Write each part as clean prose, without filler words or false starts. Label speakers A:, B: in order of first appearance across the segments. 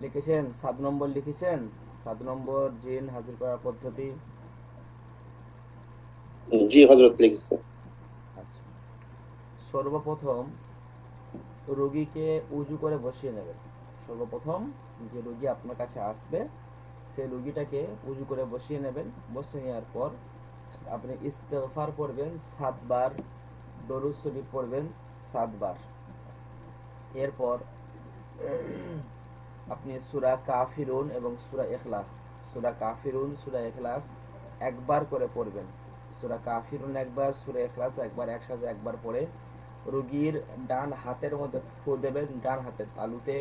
A: লিখেছেন 7 নম্বর লিখেছেন? 7 নম্বর জিন হাজির করার পদ্ধতি।
B: জি হযরত, লিখেছে।
A: আচ্ছা, সর্বপ্রথম রোগীকে উজু করে বসিয়ে নেবেন। সর্বপ্রথম যে রোগী আপনার কাছে আসবে সেই রোগীটাকে উজু করে বসিয়ে নেবেন। বসিয়ে নেওয়ার পর আপনি ইস্তেগফার পড়বেন 7 বার, দরুদ শরীফ পড়বেন 7 বার। এরপর আপনি সূরা কাফিরুন এবং সূরা ইখলাস, সূরা কাফিরুন সূরা ইখলাস একবার করে পড়বেন। সূরা কাফিরুন একবার, সূরা ইখলাস একবার, একসাথে একবার পড়ে রোগীর ডান হাতের মধ্যে ফু দেবেন। ডান হাতের তালুতে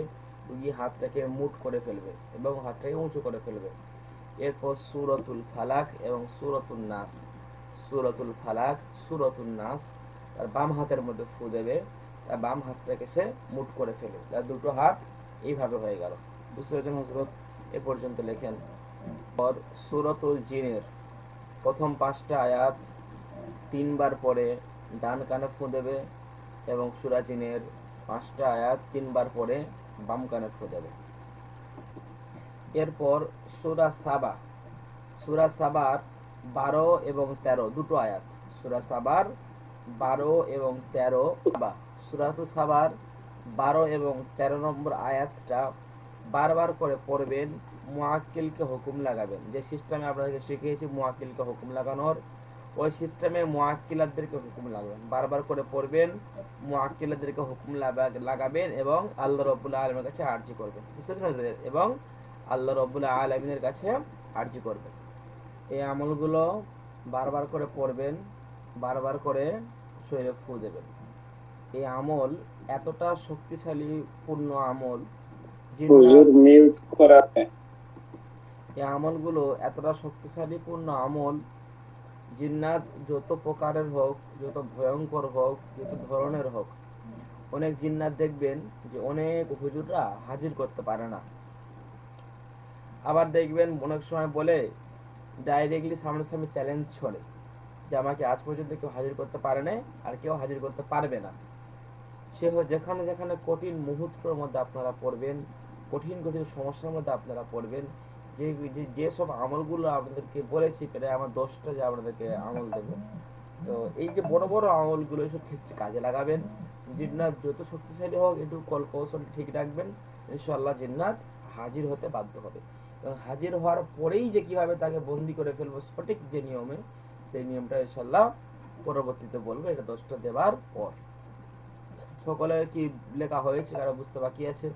A: রোগী হাতটাকে মুঠ করে ফেলবে এবং হাতটাকে উঁচু করে ফেলবে। এরপর সূরাতুল ফালাক এবং সূরাতুন নাস, সূরাতুল ফালাক সূরাতুন নাস তার বাম হাতের মধ্যে ফু দেবে, তার বাম হাতটাকে সে মুঠ করে ফেলে। তার দুটো হাত এইভাবে হয়ে গেল। বুঝতে পেরেছেন হযরত? এ পর্যন্ত লেখেন। পর সূরাতুল জিনের প্রথম 5টা আয়াত 3 বার পরে ডান কানে ফু দেবে এবং সূরা জিনের 5টা আয়াত 3 বার পরে বাম কানে ফু দেবে। এরপর সূরা সাবা, সূরা সাবার 12 এবং 13 দুটো আয়াত। সূরা সাবার 12 এবং 13, সূরাতু সাবার 12 এবং 13 নম্বর আয়াতটা বারবার করে পড়বেন। মুআক্কিলকে হুকুম লাগাবেন। যে সিস্টেমে আপনাদেরকে শিখিয়েছি মুআক্কিলকে হুকুম লাগানোর, ওই সিস্টেমে মুআক্কিলাতদেরকে হুকুম লাগাবেন। বারবার করে পড়বেন, মুআক্কিলাতদেরকে হুকুম লাগাবেন এবং আল্লাহ রাব্বুল আলামিনের কাছে আরজি করবেন। বুঝতে পেরেছেন? এবং আল্লাহ রাব্বুল আলামিনের কাছে আরজি করবেন। এই আমলগুলো বারবার করে পড়বেন, বারবার করে শরীরে ফু দেবেন। এই আমল এতটা শক্তিশালী পূর্ণ আমল,
B: হুজুর
A: জিন্নাত,
B: মিউট করা আছে।
A: এই আমলগুলো এতটা শক্তিশালী পূর্ণ আমল, জিন্নাত যত প্রকারের হোক, যত ভয়ঙ্কর হোক, যত ধরনের হোক, অনেক জিন্নাত দেখবেন যে অনেক হুজুররা হাজির করতে পারে না। আবার দেখবেন অনেক সময় বলে ডাইরেক্টলি সামনাসামনি চ্যালেঞ্জ ছড়ে যে আমাকে আজ পর্যন্ত কেউ হাজির করতে পারে না, আর কেউ হাজির করতে পারবে না। সে যেখানে যেখানে কঠিন মুহূর্তের মধ্যে আপনারা পড়বেন, কঠিন কঠিন সমস্যার মধ্যে আপনারা পড়বেন, যে যেসব আমলগুলো আপনাদেরকে বলেছি, প্রায় আমার 10টা যে আপনাদেরকে আমল দেবো, তো এই যে বড় বড় আমলগুলো এইসব ক্ষেত্রে কাজে লাগাবেন। জিন্নাত যত শক্তিশালী হোক একটু কল কৌশল ঠিক রাখবেন, ইনশাআল্লাহ জিন্নাত হাজির হতে বাধ্য হবে। এবং হাজির হওয়ার পরেই যে কিভাবে তাকে বন্দি করে ফেলবো সঠিক যে নিয়মে, সেই নিয়মটা ইনশাআল্লাহ পরবর্তীতে বলবো, এটা 10টা দেওয়ার পর। সকলের কি লেখা হয়েছে? কারো বুঝতে বাকি আছে?